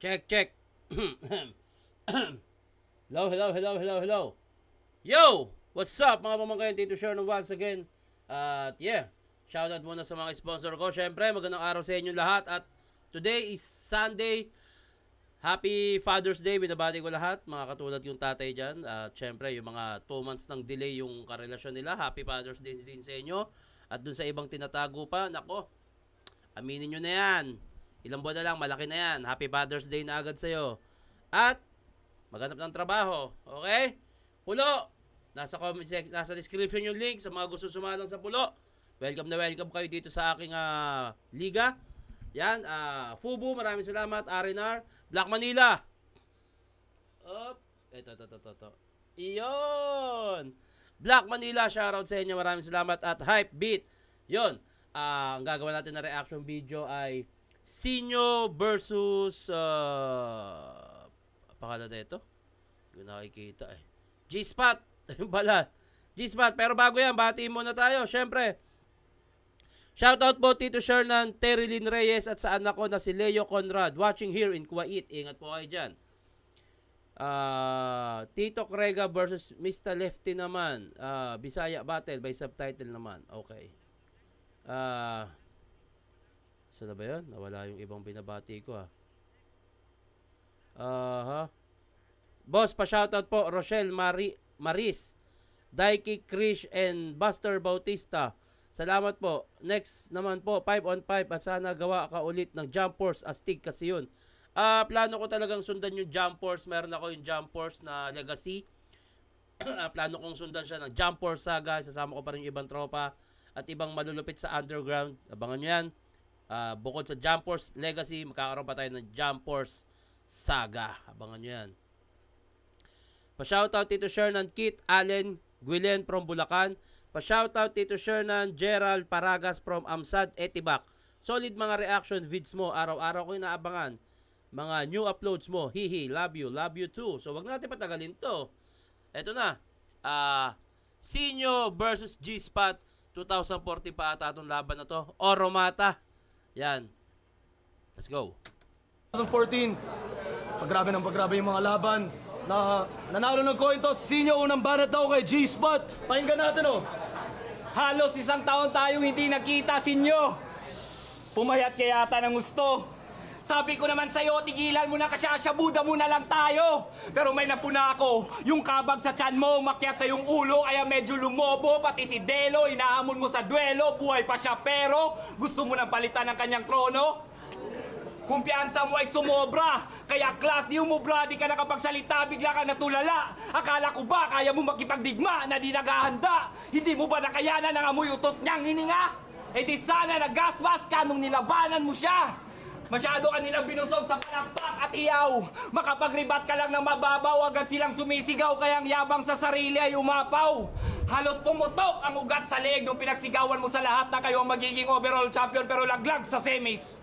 Check, check. Hello, hello, hello, hello, hello. Yo! What's up mga pamangkayan? Tito Sherno once again. At yeah, shoutout muna sa mga sponsor ko. Syempre, magandang araw sa inyo lahat. At today is Sunday. Happy Father's Day. Binabati ko lahat. Mga katulad yung tatay dyan. At syempre, yung mga 2 months ng delay yung karelasyon nila. Happy Father's Day din sa inyo. At dun sa ibang tinatago pa, nako, aminin nyo na yan. Ilang buwan na lang, malaki na yan. Happy Father's Day na agad sa'yo. At maghanap ng trabaho. Okay? Pulo. Nasa description yung link sa mga gusto sumalang sa Pulo. Welcome na welcome kayo dito sa aking liga. Yan. Fubu, maraming salamat. R&R. Black Manila. Up. Ito. Iyon. Black Manila, shoutout sa inyo. Maraming salamat. At Hype Beat. Yun. Ang gagawa natin na reaction video ay Sinyo versus pakala na ito. Hindi ko nakikita eh. G-Spot. Bala. G-Spot. Pero bago yan, batiin muna tayo. Siyempre, shoutout po Tito Shernan, Terilyn Reyes at sa anak ko na si Leo Conrad. Watching here in Kuwait. Ingat po kayo dyan. Tito Krega versus Mr. Lefty naman. Bisaya Battle by subtitle naman. Okay. Saan na ba yun? Nawala yung ibang binabati ko Boss, pa-shoutout po Rochelle Maris, Daiki Krish and Buster Bautista. Salamat po. Next naman po 5 on 5 at sana gawa ka ulit ng Jump Force Astig kasi yun. Plano ko talagang sundan yung Jump Force. Meron ako yung Jump Force na Legacy. Plano kong sundan siya ng Jump Force Saga. Sasama ko pa rin yung ibang tropa at ibang malulupit sa underground. Abangan nyo yan. Bukod sa Jump Force Legacy, magkakaroon pa tayo ng Jump Force Saga. Abangan nyo yan. Pa-shoutout Tito Shernan Kit Allen Guilen from Bulacan. Pa-shoutout Tito Shernan Gerald Paragas from Amsad Etibac. Solid mga reaction vids mo. Araw-araw ko inaabangan. Mga new uploads mo. Hihi, love you too. So wag natin patagalin to. Eto na. Sinyo versus G-Spot. 2014 pa ata itong laban na to. Oromata. Yan. Let's go. 2014, paggrabe yung mga laban. Nanalo ng coin toss, Sinyo unang banat daw kay G-Spot. Pakinggan natin Halos 1 taon tayong hindi nakita, Sinyo. Pumayat kaya yata ng gusto. Sabi ko naman sa'yo, tigilan mo na kasyasyabuda muna lang tayo. Pero may napuna ako, yung kabag sa tiyan mo, umakyat sa yung ulo, kaya medyo lumobo, pati si Delo, inahamon mo sa duelo, buhay pa siya pero gusto mo nang palitan ng kanyang krono? Kumpiyansa mo ay sumobra, kaya class di umubra, di ka nakapagsalita, bigla ka natulala. Akala ko ba kaya mo makipagdigma na di naghahanda? Hindi mo ba nakayanan ang amoy utot niyang hininga? Eh di sana nagasmas ka nung nilabanan mo siya. Masyado ka nilang binusog sa palakpak at iyaw. Makapagribat ka lang ng mababaw, agad silang sumisigaw, kaya ang yabang sa sarili ay umapaw. Halos pumutok ang ugat sa leeg nung pinagsigawan mo sa lahat na kayo ang magiging overall champion pero laglag sa semis.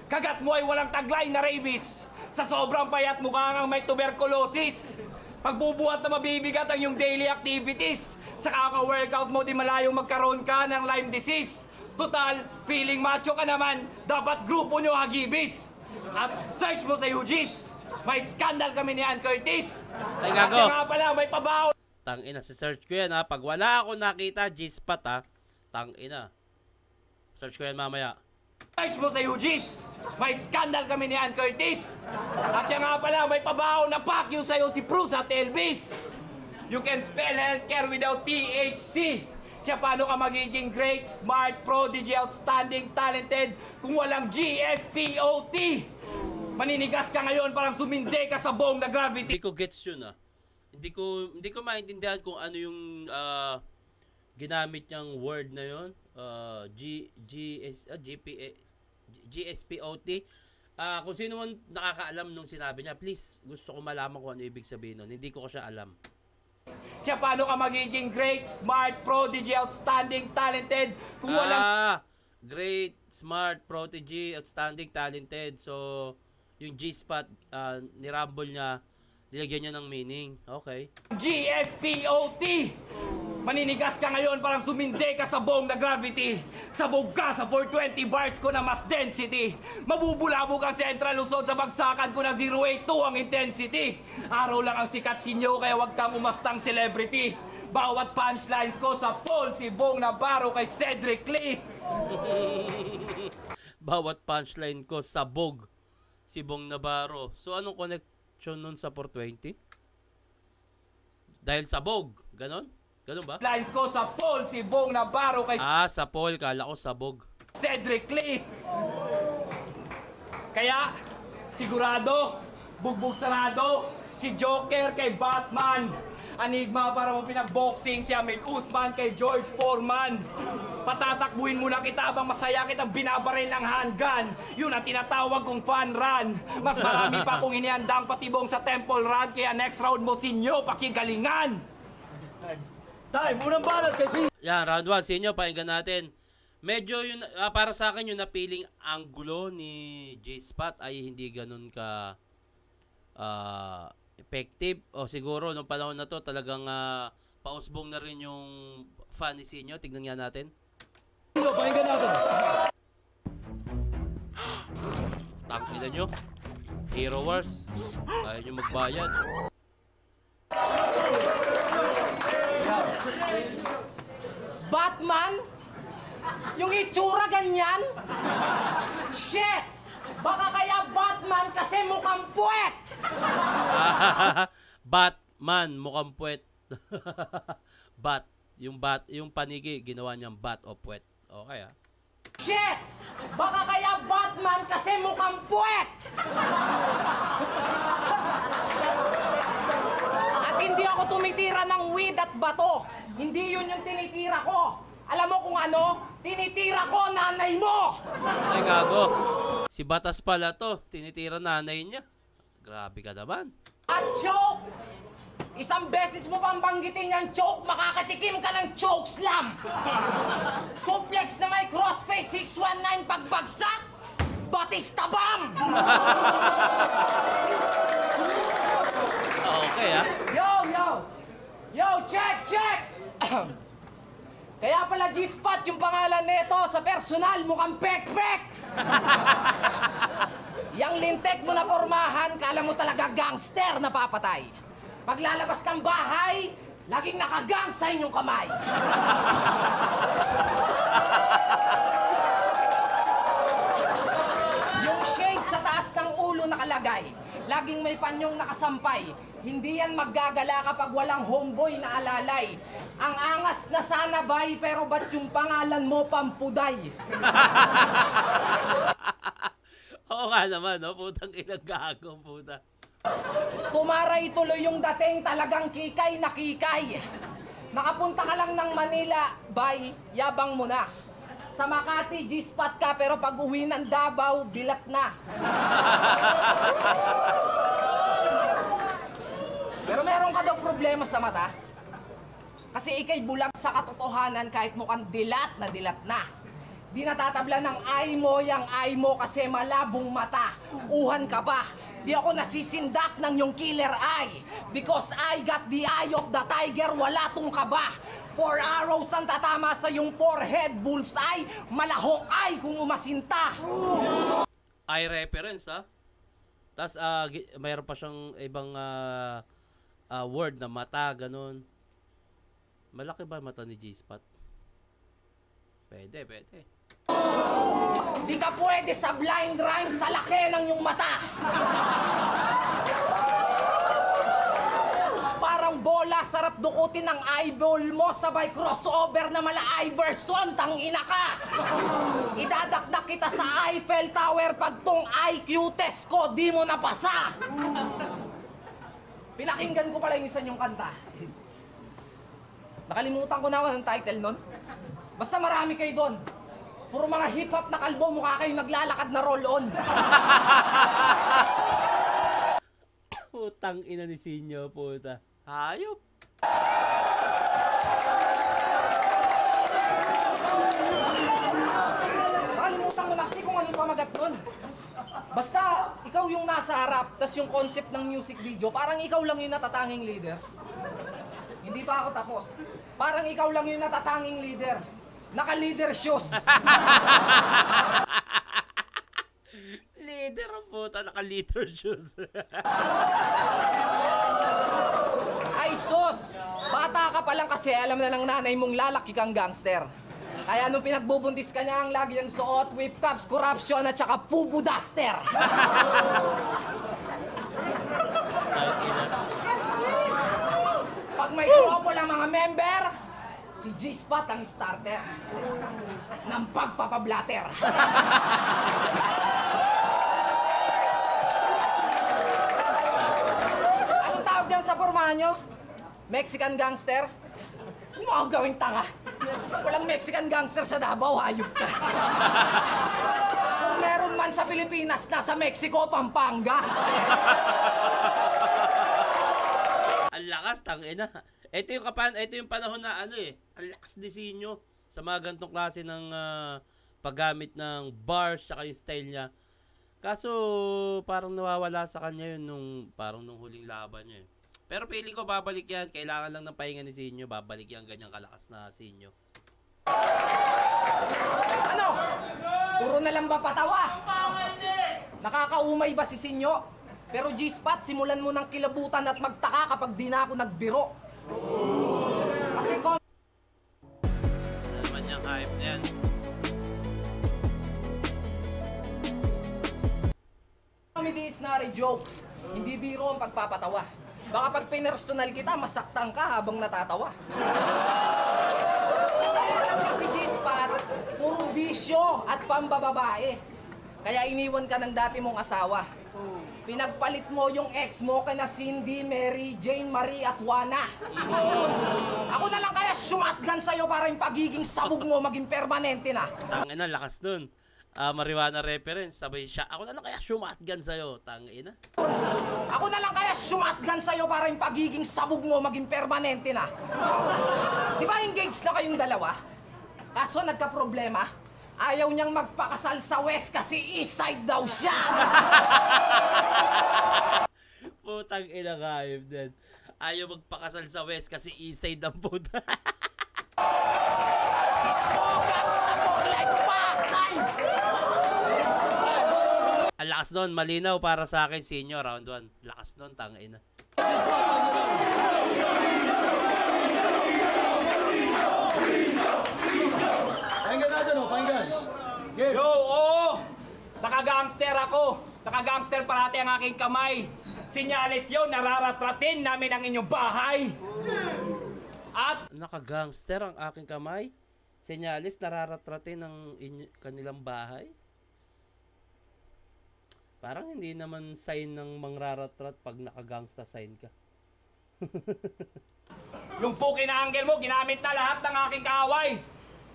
Kagat mo ay walang taglay na rabies. Sa sobrang payat mukha kang may tuberculosis. Pagbubuhat na mabibigat ang iyong daily activities. Sa kaka-workout mo di malayong magkaroon ka ng Lyme disease. Total, feeling macho ka naman, dapat grupo nyo hagibis. At search mo sa UGs, may scandal kami ni Ann Curtis. Ay, gago. At nga pala, may pabaho. Tangina, si-search ko yan Pag wala ako nakita, G-Spot Tangina. Search ko yan mamaya. Search mo sa UGs, may scandal kami ni Ann Curtis. At siya nga pala, may pabaho na pakyo sa'yo si Bruce at Elvis. You can spell healthcare without THC. Kaya paano ka magiging great, smart, prodigy, outstanding, talented kung walang GSPOT? Maninigas ka ngayon, parang sumindi ka sa bong na gravity. Hindi ko gets yun Hindi ko maintindihan kung ano yung ginamit niyang word na yun. GSPOT. Kung sino man nakakaalam nung sinabi niya, please, gusto ko malaman kung ano ibig sabihin nun. Hindi ko siya alam. Kaya paano ka magiging great, smart, prodigy, outstanding, talented kung walang... Great, smart, prodigy, outstanding, talented. So, yung G-Spot, nirumble niya Nilagyan niya ng meaning. Okay. GSPOT! Maninigas ka ngayon parang sumindi ka sa buong na gravity. Sabog ka sa 420 bars ko na mas density. Mabubulabog ang Central Luzon sa bagsakan ko na 082 ang intensity. Araw lang ang sikat sinyo kaya wag kang umastang celebrity. Bawat punchlines ko sa Paul, si Bong Navarro kay Cedric Lee. Bawat punchline ko sabog si Bong Navarro. So anong connection nun sa 420? Dahil sabog, ganon? Ganon ba? Lines ko sa Paul, si Bong Navarro kay Sa Paul, kala ko sabog. Cedric Lee. Kaya, sigurado, bugbog sarado, si Joker kay Batman. Anigma para mo pinag-boxing si Amir Usman kay George Foreman. Patatakbuhin mo na kita habang masaya kitang binabaril ng handgun. Yun ang tinatawag kong fun run. Mas marami pa kung inihandang patibong sa Temple Run kaya next round mo sinyo pakigalingan. Time, unang banat kasi. Yan, round 1 sa inyo, pakinggan natin. Medyo yun, para sa akin yung napiling anggulo ni J-Spot ay hindi ganun ka effective. O siguro, nung panahon na to, talagang pausbong na rin yung fan ni Sinyo. Tignan nga natin. Pakinggan natin. Tangkilan nyo. Hero Wars. Ayaw nyo magbayad. Batman? Yung itsura ganyan? Shit! Baka kaya Batman kasi mukhang puwet! Batman, mukhang puwet. Yung panigi, ginawa niyang bat o puwet. Okay Shit! Baka kaya Batman kasi mukhang puwet! At hindi ako tumitira ng weed at bato. Hindi yun yung tinitira ko. Alam mo kung ano? Tinitira ko nanay mo! Ay, gago. Si Batas pala to. Tinitira nanay niya. Grabe ka naman. At choke! Isang beses mo pang banggitin yung choke, makakatikim ka ng choke slam! Suplex na may crossface 619 pagbagsak! Batista bomb! Okay Yo, yo! Yo, check, check! Kaya pala G-Spot yung pangalan nito sa personal mukhang pek-pek! Yang lintek mo na pormahan, kala mo talaga gangster na papatay. Paglalabas ng bahay, laging nakagang sa inyong kamay. Yung shade sa taas ng ulo nakalagay, laging may panyong nakasampay. Hindi yan maggagala kapag walang homeboy na alalay. Ang angas na sana bay, pero ba't yung pangalan mo pampuday? Oo nga naman, no? Putang inagagong puta. Tumaray tuloy yung dating, talagang kikay na kikay. Nakapunta ka lang ng Manila, bay, yabang mo na. Sa Makati, G-Spot ka, pero pag uwi ng Davao, bilat na. Pero meron ka daw problema sa mata. Kasi ikay bulag sa katotohanan kahit mukhang dilat na. Di natatabla ng eye mo, yung eye mo kasi malabong mata. Uhan ka pa. Di ako nasisindak ng yung killer eye. Because I got the eye of the tiger, wala tong kaba. 4 arrows ang tatama sa yung forehead, bullseye, malahok ay kung umasinta. Eye reference, ha? Tapos, mayroon pa siyang ibang word na mata, ganun. Malaki ba mata ni G-Spot? Pwede. Di ka pwede sa blind rhyme sa laki ng yung mata. Parang bola, sarap dukutin ng eyeball mo, sabay crossover na mala Iverson, tangina ka. Idadakdak kita sa Eiffel Tower pag tong IQ test ko, di mo napasa. Pinakinggan ko pala yung isa niyong kanta. Nakalimutan ko na ako ng title nun. Basta marami kayo doon. Puro mga hip-hop na kalbo, mukha kayo naglalakad na roll-on. Putang ina ni Sinyo, puta. Hayop. Nakalimutan ko na kasi kung ano yung pamagat nun. Basta, ikaw ikaw yung nasa harap, tas yung concept ng music video, parang ikaw lang yung natatanging leader. Hindi pa ako tapos. Parang ikaw lang yung natatanging leader. Naka-leader shoes. Leader ang puta, naka-leader shoes. Ay sus! Bata ka pa lang kasi alam na ng nanay mong lalaki kang gangster. Kaya nung pinagbubuntis ka niya, ang lagi yung suot, whip cups, corruption at saka pupu duster. Pag may trouble ang mga member, si G-Spot ang starter ng pagpapablatter. Anong tawag dyan sa pormahan nyo? Mexican gangster? Hindi mo ako gawing tanga. Walang Mexican gangster sa Davao, hayop ka. Kung meron man sa Pilipinas, nasa Mexico, Pampanga. Ang lakas, tangina. Ito yung panahon na ano eh. Ang lakas disenyo sa mga gantong klase ng paggamit ng bars tsaka yung style niya. Kaso parang nawawala sa kanya yun nung huling laban niya eh. Pero feeling ko babalik yan. Kailangan lang ng pahinga ni Sinyo. Babalik yan ganyang kalakas na Sinyo. Ano? Puro na lang ba patawa? Nakakaumay ba si Sinyo? Pero G-Spot, simulan mo ng kilabutan at magtaka kapag di na ako nagbiro. Kasi Ano naman yung hype na yan? comedy is not a joke. Hindi biro ang pagpapatawa. Baka pag pinersonal kita, masaktan ka habang natatawa. Si G-Spot, puro bisyo at pambababae. Kaya iniwan ka ng dati mong asawa. Pinagpalit mo yung ex mo kana Cindy, Mary, Jane, Marie at Juana. Ako na lang kaya shotgun sa'yo para yung pagiging sabog mo maging permanente na. Tangina, lakas nun. Marijuana reference, sabay siya. Ako na lang kaya shotgun sa'yo. Tangina. Ako na lang kaya shotgun sa'yo para yung pagiging sabog mo maging permanente na. Di ba engaged na kayong dalawa? Kaso nagka-problema, ayaw niyang magpakasal sa West kasi East Side daw siya. Putang ina ka, din. Ayaw magpakasal sa West kasi East Side ang puta. Ang lakas nun, malinaw para sa akin, Sinyo, round 1. Lakas nun, tangina. Pakinggan natin, oh, pakinggan. Game. Yo, oo! Naka-gangster ako. Naka-gangster parati ang aking kamay. Sinyalis yun, nararatratin namin ang inyong bahay. At Naka-gangster ang aking kamay. Senyalis, nararatratin ng kanilang bahay. Parang hindi naman sign ng mangraratrat pag naka-gangsta sign ka. yung puki na angle mo, ginamit na lahat ng aking kaaway.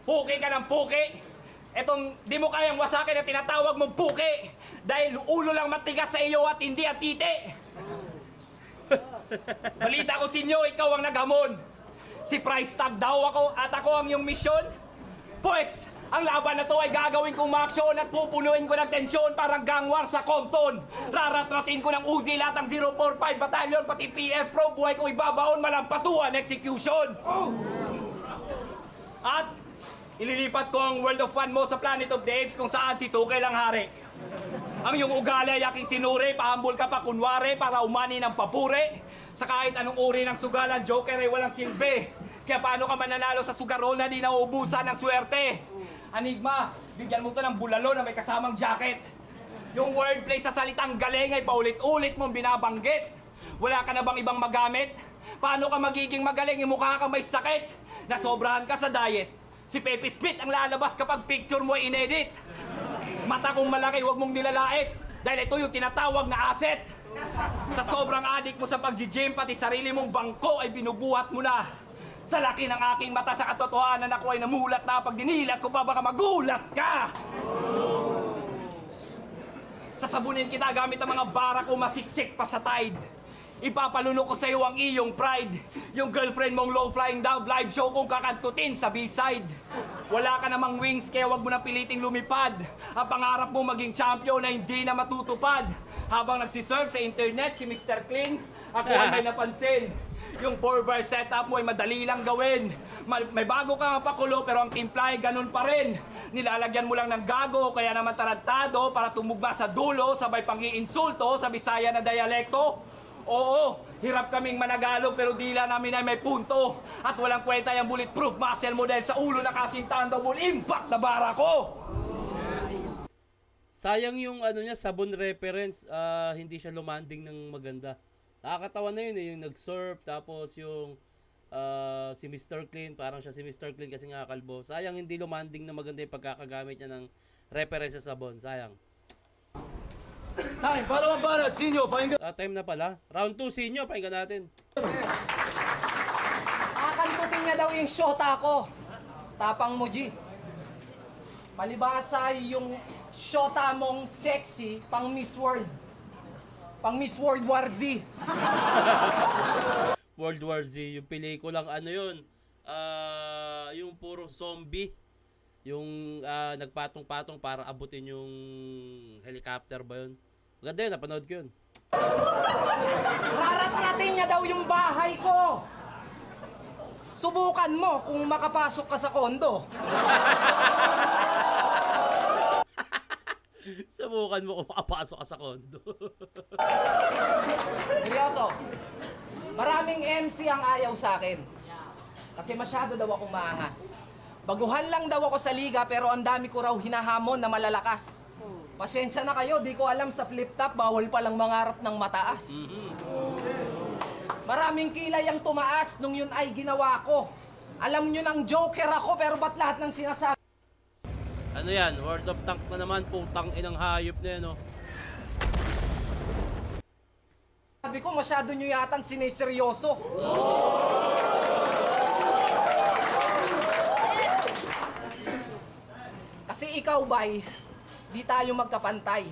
Puki ka ng puki. Etong di mo kayang wasakin na tinatawag mong puki. Dahil ulo lang matigas sa iyo at hindi at titi. Balita ko sinyo, ikaw ang naghamon. Si price tag daw ako at ako ang iyong misyon. Pues, ang laban na to ay gagawin kong maaksyon at pupunuin ko ng tensyon parang gang war sa Compton. Raratratin ko ng Uzi lahat ng 045 Battalion pati PF Pro. Buhay ko ibabaon malampatuan execution. At ililipat ko ang World of Fun mo sa Planet of the Apes kung saan si Tukay lang hari. Ang iyong ugali ay aking sinuri, pahambol ka pa kunwari para umani ng papuri. Sa kahit anong uri ng sugalan, Joker ay walang silbi. Kaya paano ka mananalo sa sugarol na di nauubusan ng swerte? Anigma, bigyan mo to ng bulalo na may kasamang jacket. Yung wordplay sa salitang galing ay paulit-ulit mong binabanggit. Wala ka na bang ibang magamit? Paano ka magiging magaling? Yung mukha ka may sakit. Nasobrahan ka sa diet. Si Pepe Smith ang lalabas kapag picture mo ay inedit. Mata kong malaki, huwag mong nilalait. Dahil ito yung tinatawag na asset. Sa sobrang adik mo sa pag-gym, pati sarili mong bangko ay binubuhat mo na. Sa laki ng aking mata sa katotohanan, ako ay namulat na pag dinilat ko pa baka magulat ka. Sasabunin kita gamit ang mga bara ko masiksik pa sa tide. Ipapalunok ko sa'yo ang iyong pride. Yung girlfriend mong low-flying dove, live show kong kakantutin sa B-side. Wala ka namang wings, kaya wag mo na piliting lumipad. Ang pangarap mo maging champion na hindi na matutupad. Habang nagsiserve sa internet si Mr. Clean, ako ang may napansin. Yung 4-bar setup mo ay madali lang gawin. May bago ka nga pakulo pero ang timpla ay ganun pa rin. Nilalagyan mo lang ng gago kaya naman tarantado para tumugma sa dulo sabay pang-iinsulto sa Bisaya na dialekto. Oo, hirap kaming managalog pero dila namin ay may punto. At walang kwenta yung bulletproof muscle mo dahil sa ulo nakasintahan double impact na bara ko. Sayang yung ano niya, sabon reference, hindi siya lumanding ng maganda. Nakakatawa na yun yung nag-surf, tapos yung si Mr. Clean, parang siya si Mr. Clean kasi nga kalbo. Sayang hindi lumanding na maganda yung pagkakagamit niya ng reference sa sabon, sayang. Time para mabanat, Sinyo, pakinggan. Time na pala. Round 2, Sinyo, pakinggan natin. Kakantutin niya daw yung shota ko. Tapang mo, G. Palibasa yung shota mong sexy pang Miss World. Pang Miss World War Z. World War Z, yung pelikulang ano yun, yung puro zombie. Yung nagpatong-patong para abutin yung helicopter ba yun? Maganda yun, napanood ko yun. Rarat-ratin niya daw yung bahay ko. Subukan mo kung makapasok ka sa kondo. Subukan mo kung makapasok ka sa kondo. Seryoso. Maraming MC ang ayaw sa akin. Kasi masyado daw akong maangas. Baguhan lang daw ako sa liga pero ang dami ko raw hinahamon na malalakas. Pasensya na kayo, di ko alam sa flip top, bawal palang mangarap ng mataas. Maraming kilay ang tumaas nung yun ay ginawa ko. Alam nyo ng joker ako pero ba't lahat ng sinasabi? Ano yan? World of Tank na naman, putang inang hayop na yan, oh. Sabi ko masyado nyo yatang sineseryoso. Kasi ikaw, bay, di tayo magkapantay.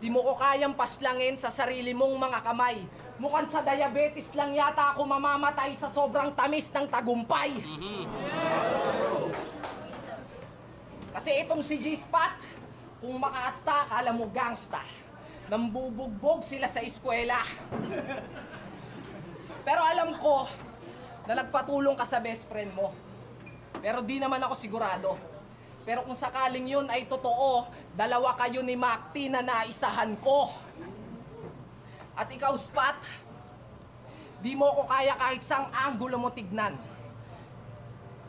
Di mo ko kayang paslangin sa sarili mong mga kamay. Mukhang sa diabetes lang yata ako mamamatay sa sobrang tamis ng tagumpay. Kasi itong si G-Spot, kung makaasta, kala mo gangsta. Nambubugbog sila sa eskwela. Pero alam ko na nagpatulong ka sa best friend mo. Pero di naman ako sigurado. Pero kung sakaling yun ay totoo, dalawa kayo ni Macti na naisahan ko. At ikaw, Spot, di mo ko kaya kahit sang anggulo mo tignan.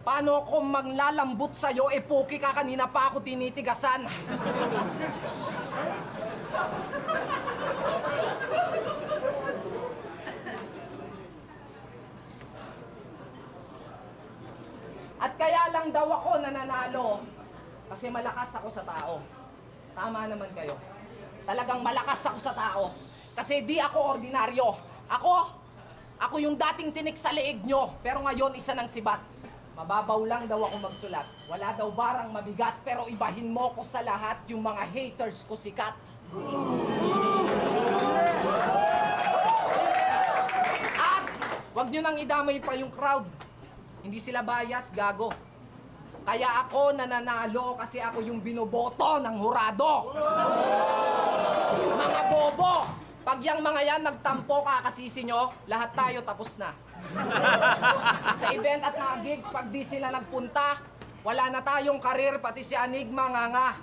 Paano ako manglalambot sa'yo, puki ka kanina pa ako tinitigasan. At kaya lang daw ako nananalo kasi malakas ako sa tao. Tama naman kayo. Talagang malakas ako sa tao. Kasi di ako ordinaryo. Ako yung dating tinik sa leeg nyo, pero ngayon isa ng sibat. Mababaw lang daw ako magsulat. Wala daw barang mabigat, pero ibahin mo ko sa lahat yung mga haters ko sikat. At wag nyo nang idamay pa yung crowd. Hindi sila bias, gago. Kaya ako nananalo kasi ako yung binoboto ng hurado. Mga bobo! Pag yung mga yan nagtampo kakasisi nyo, lahat tayo tapos na. Sa event at mga gigs, pag di sila nagpunta, wala na tayong karir, pati si Enigma nga.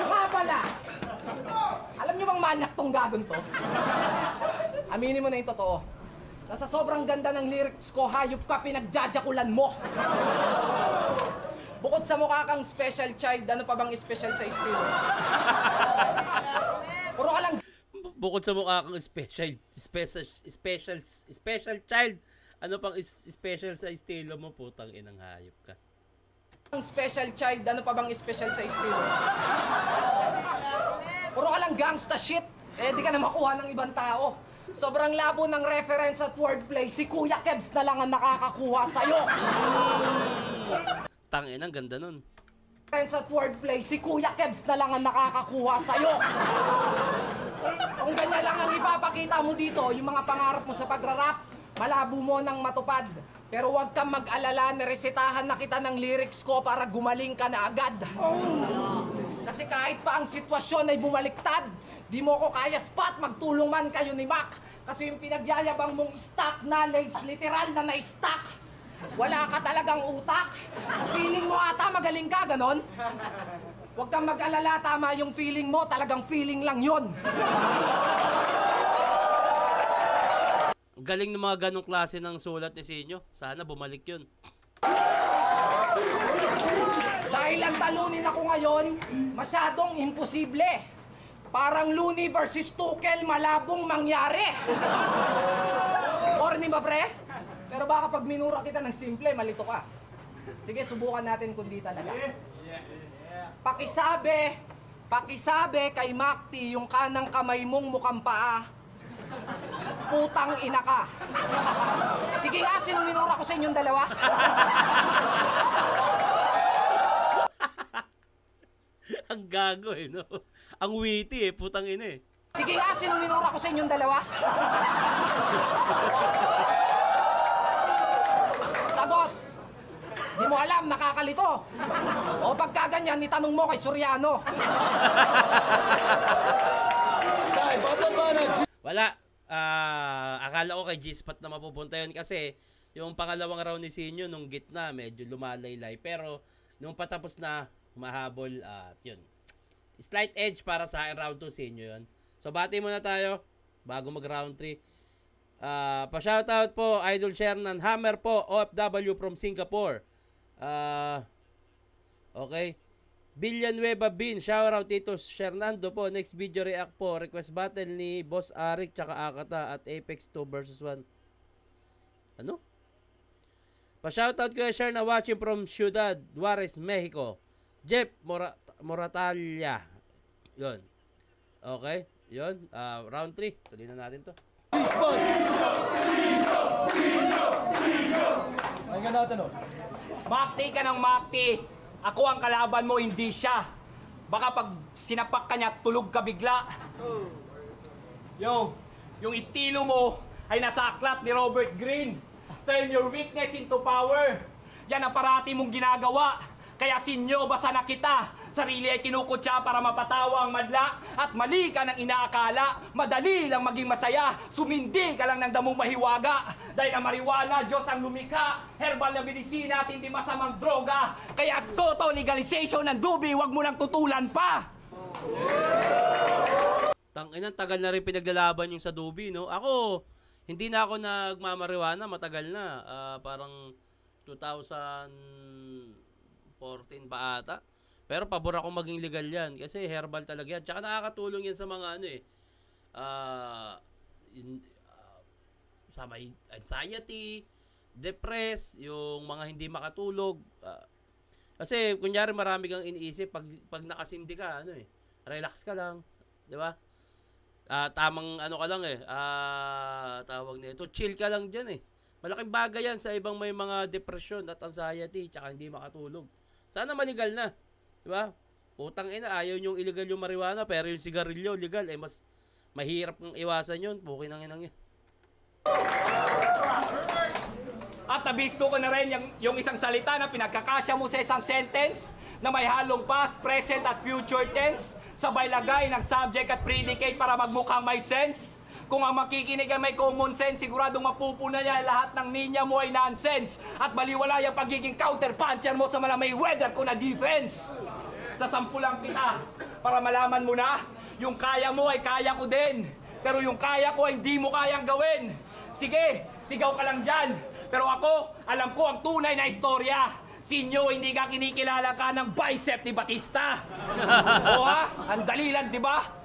Nga pala, alam nyo bang manyak tong gagon to? Aminin mo na yung totoo. Nasa sobrang ganda ng lyrics ko, hayop ka, pinagjajakulan mo. Bukod sa mukha kang special child, ano pa bang special sa estilo? Puro ka lang Bukod sa mukha kang special child, ano pang special sa estilo mo, putang inang hayop ka. special child, ano pa bang special sa estilo? Puro ka lang gangsta shit. Di ka na makuha ng ibang tao. Sobrang labo ng reference at wordplay. Si Kuya Kebs na lang ang nakakakuha sa'yo. Tangin, ang ganda nun. Sa wordplay, si Kuya Kebs na lang ang nakakakuha sa'yo. Kung ganyan lang ang ipapakita mo dito, yung mga pangarap mo sa pagrarap, malabo mo nang matupad. Pero huwag kang mag-alala, niresetahan na kita ng lyrics ko para gumaling ka na agad. Kasi kahit pa ang sitwasyon ay bumaliktad, di mo ko kaya spot, magtulong man kayo ni Mac. Kasi yung pinagyayabang mong stock knowledge, literal na na-stock. Wala ka talagang utak. Feeling mo ata magaling ka, ganon? Huwag kang mag-alala, tama yung feeling mo, talagang feeling lang yun. Galing ng mga ganong klase ng sulat ni Sinyo. Sana bumalik yun. Dahil ang talunin ako ngayon, masyadong imposible. Parang Looney versus Tuchel, malabong mangyari. Or ni ba, pre? Pero baka pag minura kita ng simple, malito ka. Sige, subukan natin kung di talaga. Pakisabi kay Macti yung kanang kamay mong mukhang paa. Putang ina ka. Sige nga, sinong minura ko sa inyong dalawa? Ang gago eh, no? Ang witty eh, putang ina eh. Sige nga, sinong minura ko sa inyong dalawa? Sagot! Di mo alam, nakakalito. O pagka ganyan, itanong mo kay Soriano. Wala. Akala ko kay G-Spot na mapupunta yun kasi yung pangalawang round ni Sinyo nung gitna medyo lumalaylay. Pero nung patapos na, humahabol at yun. Slight edge para sa akin round 2 Sinyo yun. So bati muna tayo bago mag round 3. Pa-shoutout po, Idol Shernan Hammer po, OFW from Singapore. Okay. Villanueva Bin, shoutout Tito Sernando po. Next video react po. Request battle ni Boss Arik tsaka Akata at Apex 2 versus 1. Ano? Pa-shoutout ko share na watching from Ciudad Juarez, Mexico. Jeff Moratalia. Yun. Okay. Yun. Round 3. Tuloy na natin to. Pakinggan natin, oh. Makti ka ng makti. Ako ang kalaban mo, hindi siya. Baka pag sinapak ka niya, tulog ka bigla. Yo, yung estilo mo ay nasa aklat ni Robert Greene. Turn your weakness into power. Yan ang parati mong ginagawa. Kaya Sinyo, basa na kita. Sarili ay kinukutsa para mapatawa ang madla. At mali ka ng inaakala. Madali lang maging masaya. Sumindi ka lang ng damong mahiwaga. Dahil ang marijuana, Diyos ang lumikha. Herbal na medisina at hindi masamang droga. Kaya soto legalization ng dubi, wag mo lang tutulan pa. Tangina, tagal na rin pinaglalaban yung sa Dubi, no? Ako, hindi na ako nagmamariwana, matagal na. Parang 2014 pa ata. Pero pabor ako maging legal yan kasi herbal talaga yan. Tsaka nakakatulong yan sa mga ano eh. Sa may anxiety, depress, yung mga hindi makatulog. Kasi kunyari marami kang iniisip pag nakasindi ka, ano eh, relax ka lang, di ba? Tamang ano ka lang eh, tawag nito, chill ka lang diyan eh. Malaking bagay yan sa ibang may mga depression at anxiety, tsaka hindi makatulog. Sana maligal na, di ba? Putang ina, ayaw yung illegal yung marijuana, pero yung sigarilyo legal eh, mas mahirap ng iwasan yun. Pukin ang inang yan. At nabisto ko na rin yung isang salita na pinagkakasya mo sa isang sentence na may halong past, present at future tense. Sabay lagay ng subject at predicate para magmukhang may sense. Kung ang makikinig ay may common sense, siguradong mapupuna niya lahat ng ninya mo ay nonsense. At baliwala yung pagiging counter-puncher mo sa malamay weather ko na defense. Sasampulang kita para malaman mo na yung kaya mo ay kaya ko din. Pero yung kaya ko ay hindi mo kayang gawin. Sige, sigaw ka lang dyan. Pero ako, alam ko ang tunay na istorya. Sinyo, hindi ka kinikilala ka ng bicep ni Batista. O ha? Ang dali lang, di ba?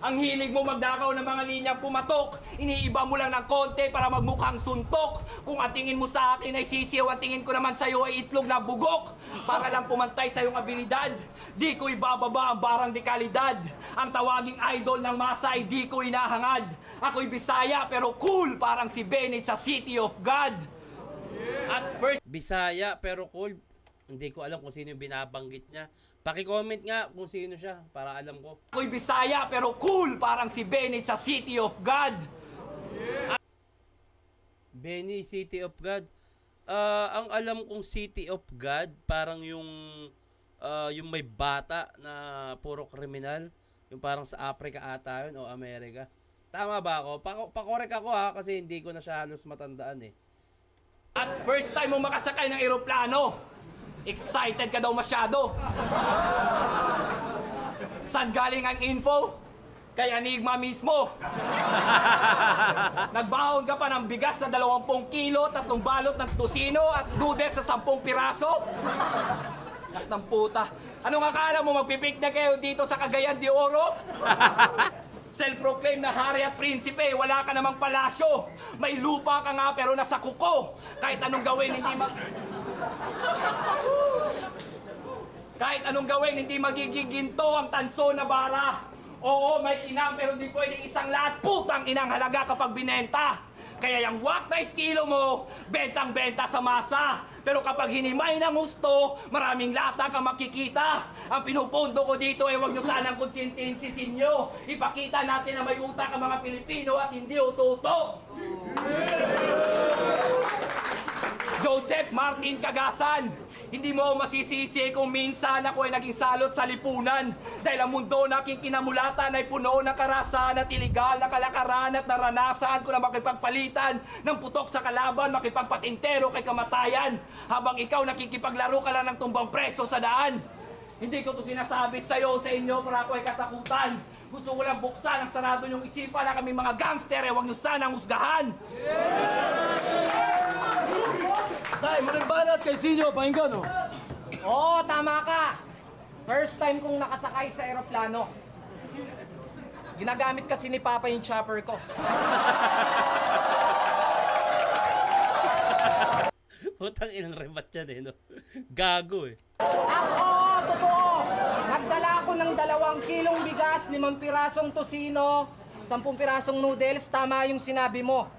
Ang hilig mo magdakaw ng mga linyang pumatok. Iniiba mo lang ng konti para magmukhang suntok. Kung ang tingin mo sa akin ay sisiyaw, ang tingin ko naman sa'yo ay itlog na bugok. Para lang pumantay sa iyong abilidad. Di ko ibababa ang barang de kalidad. Ang tawaging idol ng masa ay di ko inahangad. Ako'y Bisaya pero cool parang si Benny sa City of God. At first... Bisaya pero cool. Hindi ko alam kung sino yung binabanggit niya. Paki-comment nga kung sino siya para alam ko. Ako'y Bisaya pero cool parang si Benny sa City of God. Benny, City of God. Ang alam kong City of God, parang yung may bata na puro kriminal. Yung parang sa Africa ata yun o Amerika. Tama ba ako? Pakorek ako ha kasi hindi ko na siya halos matandaan eh. At first time mo makasakay ng eroplano. Excited ka daw masyado. Saan galing ang info? Kay Enigma mismo. Nagbahon ka pa ng bigas na 20 kilo, 3 balot ng tusino at noodles sa 10 piraso. Nak ng puta. Anong akala mo magpipiknik kayo dito sa Cagayan de Oro? Self-proclaim na hari at prinsipe, wala ka namang palasyo. May lupa ka nga pero nasa kuko. Kahit anong gawin, hindi magiging ginto ang tanso na bara. Oo, may inang pero di pwedeng isang lahat. Putang inang halaga kapag binenta. Kaya yung wak na estilo mo, bentang-benta sa masa. Pero kapag hinimay ng gusto, maraming lata ka makikita. Ang pinupundo ko dito ay huwag nyo sanang konsintinsisin nyo. Ipakita natin na may utak ang mga Pilipino at hindi ututo. Joseph Martin Cagasan, hindi mo masisisi kung minsan ako ay naging salot sa lipunan dahil ang mundo na aking kinamulatan ay puno ng karasan at iligal na kalakaran at naranasan ko na makipagpalitan ng putok sa kalaban, makipagpatintero kay kamatayan habang ikaw nakikipaglaro ka lang ng tumbang preso sa daan. Hindi ko to sinasabi sa'yo, sa inyo para ako ay katakutan. Gusto ko lang buksan ang sarado niyong isipan na kami mga gangster, huwag niyo sanang husgahan. Tay, Unang Banat kay Sinyo, pakinggan oh. Oo, tama ka. First time kong nakasakay sa eroplano. Ginagamit kasi ni Papa yung chopper ko. Putang inang rebat yan eh, no? Gago eh. Oo, totoo. Nagdala ako ng 2 kilong bigas, 5 pirasong tosino, 10 pirasong noodles. Tama yung sinabi mo.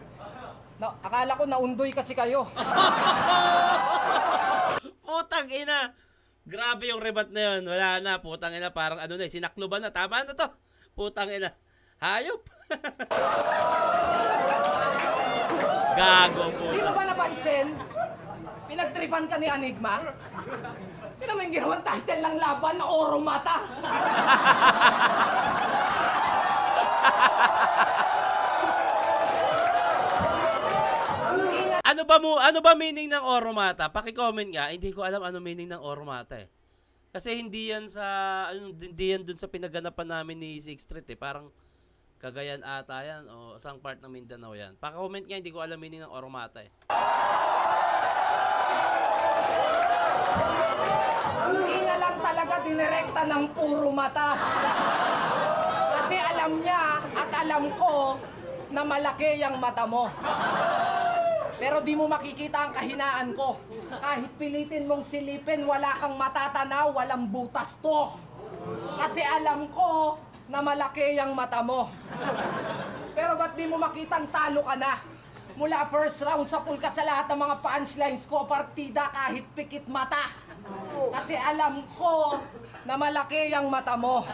Akala ko naundoy kasi kayo. Putang ina. Grabe yung rebat na yun. Wala na, putang ina. Parang ano na, sinakloban na. Tama na to. Putang ina. Hayop. Gago po. Di mo ba napansin? Pinagtripan ka ni Enigma? Sino mo yung ginawang title ng laban na Oro Mata? Ano ba meaning ng Oromata? Paki-comment nga. Hindi ko alam ano meaning ng Oromata eh. Kasi hindi yan dun sa pinaganapan namin ni Sixth Street eh. Parang Cagayan ata yan o isang part ng Mindanao yan. Paki-comment nga, hindi ko alam meaning ng Oromata eh. Hindi na lang talaga dinirekta ng puro mata. Kasi alam niya at alam ko na malaki yung mata mo. Pero di mo makikita ang kahinaan ko. Kahit pilitin mong silipin, wala kang matatanaw, walang butas to. Kasi alam ko na malaki yung mata mo. Pero ba't di mo makitang talo ka na? Mula first round sa pool ka sa lahat ng mga punchlines ko, partida kahit pikit mata. Kasi alam ko na malaki yung mata mo.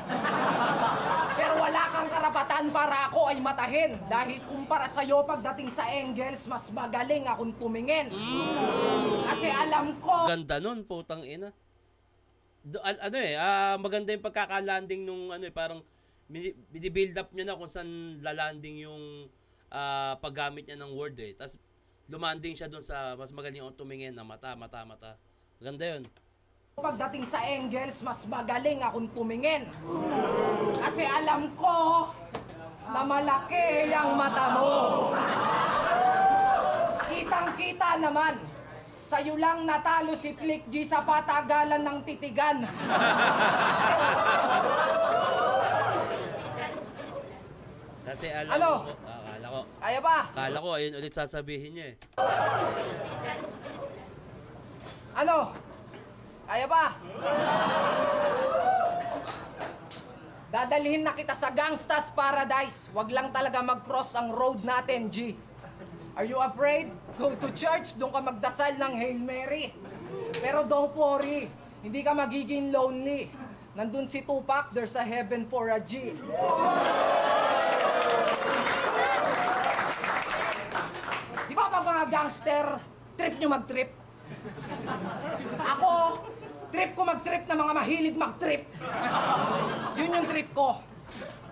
Pero wala kang karapatan para ako ay matahin. Dahil kumpara sa'yo pagdating sa angles, mas magaling akong tumingin. Kasi alam ko... Ganda nun, putang ina. Maganda yung pagkakalanding nung parang binibuild up niya na kung saan lalanding yung paggamit niya ng word eh. Tapos lumanding siya dun sa mas magaling akong tumingin na mata. Maganda yun. Pagdating sa angles, mas magaling akong tumingin. Kasi alam ko na malaki ang mata mo. Kitang-kita naman. Sa'yo lang natalo si Flick G sa patagalan ng titigan. Kasi alam Ano? ko, akala ko ayun ulit sasabihin niya eh. Ano? Kaya ba? Dadalhin na kita sa Gangsta's Paradise. Wag lang talaga mag-cross ang road natin, G. Are you afraid? Go to church, doon ka magdasal ng Hail Mary. Pero don't worry, hindi ka magiging lonely. Nandun si Tupac, there's a heaven for a G. Di ba pag mga gangster, trip nyo mag-trip? Ako, trip ko mag-trip na mga mahilig mag-trip. Yun yung trip ko.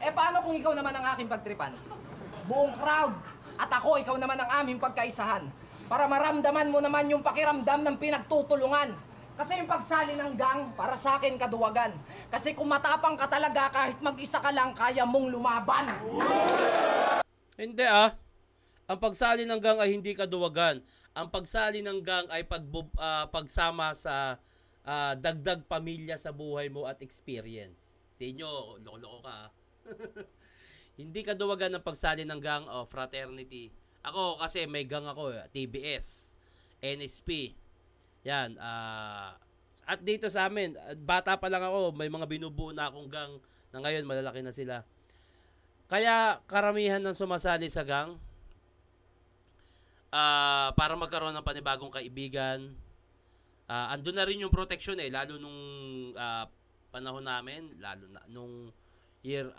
Eh paano kung ikaw naman ang aking pagtripan? Buong crowd at ako, ikaw naman ang aming pagkaisahan. Para maramdaman mo naman yung pakiramdam ng pinagtutulungan. Kasi yung pagsali ng gang, para sa akin kaduwagan. Kasi kung matapang ka talaga, kahit mag-isa ka lang, kaya mong lumaban. Hindi ah. Ang pagsali ng gang ay hindi kaduwagan. Ang pagsali ng gang ay pagsama sa dagdag pamilya sa buhay mo at experience. Sa inyo, loko-loko ka ah. Hindi kaduwagan ng pagsali ng gang o fraternity. Ako kasi may gang ako, TBS, NSP. Yan, at dito sa amin, bata pa lang ako, may mga binubuo na akong gang na ngayon malalaki na sila. Kaya karamihan ng sumasali sa gang para magkaroon ng panibagong kaibigan. Andun na rin yung protection lalo nung panahon namin, lalo na nung year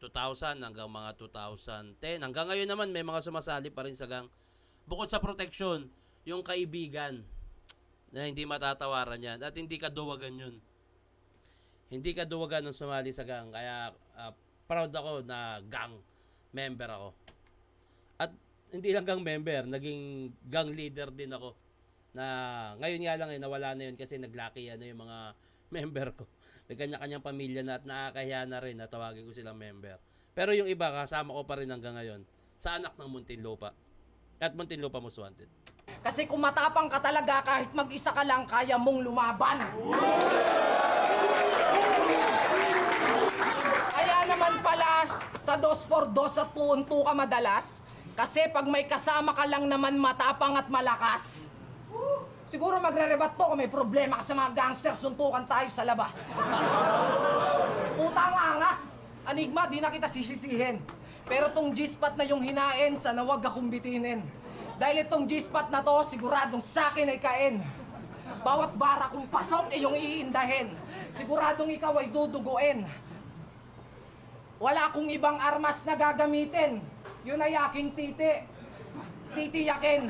2000 hanggang mga 2010. Hanggang ngayon naman may mga sumasali pa rin sa gang. Bukod sa protection, yung kaibigan na hindi matatawaran yan at hindi kaduwagan yun. Hindi kaduwagan ng sumali sa gang. Kaya proud ako na gang member ako. At hindi lang gang member, naging gang leader din ako. Na ngayon nga lang nawala na yun kasi naglaki na yung mga member ko. May kanya-kanyang pamilya na at nakakahiya na rin na tawagin ko silang member. Pero yung iba kasama ko pa rin hanggang ngayon sa anak ng Muntinlupa. At Muntinlupa Most Wanted. Kasi kung matapang ka talaga, kahit mag-isa ka lang, kaya mong lumaban. Kaya naman pala, sa 2x2 at 2-2 ka madalas. Kasi pag may kasama ka lang naman matapang at malakas. Siguro magre-rebat to kung may problema ka sa mga gangster, suntukan tayo sa labas. Utang angas. Anigma, di na kita sisisihin. Pero tong G-spot na yung hinain, sana wag akong bitinin. Dahil itong G-spot na to, siguradong sa'kin ay kain. Bawat bara kong pasok ay yung iindahin. Siguradong ikaw ay duduguin. Wala akong ibang armas na gagamitin. Yun ay aking titi. Titiyakin.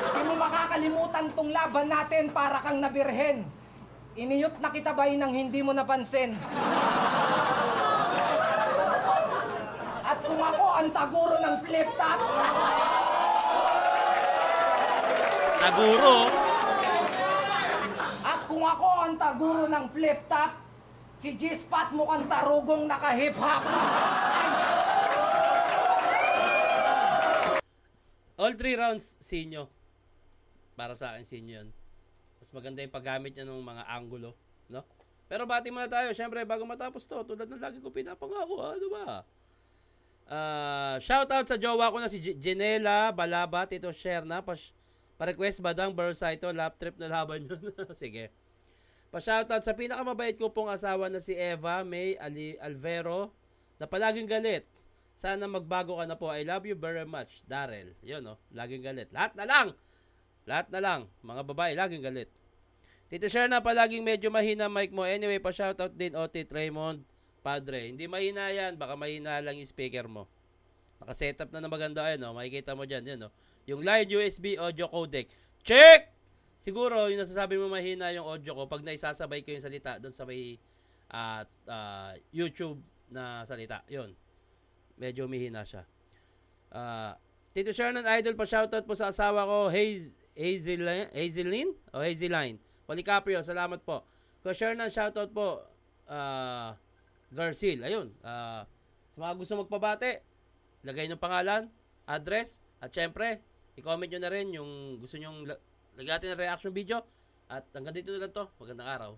Hindi mo makakalimutan tong laban natin para kang nabirhen. Iniyot na kita bay nang hindi mo napansin. At kung ako ang taguro ng flip-top... Taguro? At kung ako ang taguro ng flip-top, si G-Spot mukhang tarugong naka-hip-hop. All 3 rounds, sinyo. Para sa akin, sinyo yun. Mas maganda yung paggamit niya ng mga angulo. No? Pero bati muna tayo. Siyempre, bago matapos to, tulad ng lagi ko pinapangako, ano ba? Shoutout sa jowa ko na si Janela Balaba, Tito Sherna. Pa-request badang Bursaito, lap trip na laban yun. Sige. Pa-shoutout sa pinakamabait ko pong asawa na si Eva May Alvero, na palaging galit. Sana magbago ka na po. I love you very much, Darrell. Yun, no? Laging galit. Lahat na lang. Mga babae, laging galit. Tito Sherna, palaging medyo mahina mic mo. Anyway, pa-shoutout din, Otit Raymond Padre. Hindi mahina yan. Baka mahina lang yung speaker mo. Naka-setup na maganda. No? Makikita mo dyan. Yun, no? Yung line USB audio codec. Check! Siguro, yung nasasabi mo mahina yung audio ko pag naisasabay ko yung salita doon sa may YouTube na salita. Yun. Medyo mahina siya. Tito Shernan Idol, pa-shoutout po sa asawa ko, Hazeline? O Hazeline. Policaprio, salamat po. Ko Shernan, shoutout po. Garcil, ayun. Sa mga gusto magpabate, lagay ng pangalan, address, at syempre, i-comment nyo na rin yung gusto nyong lagatin ng reaction video. At hanggang dito na lang to. Magandang araw.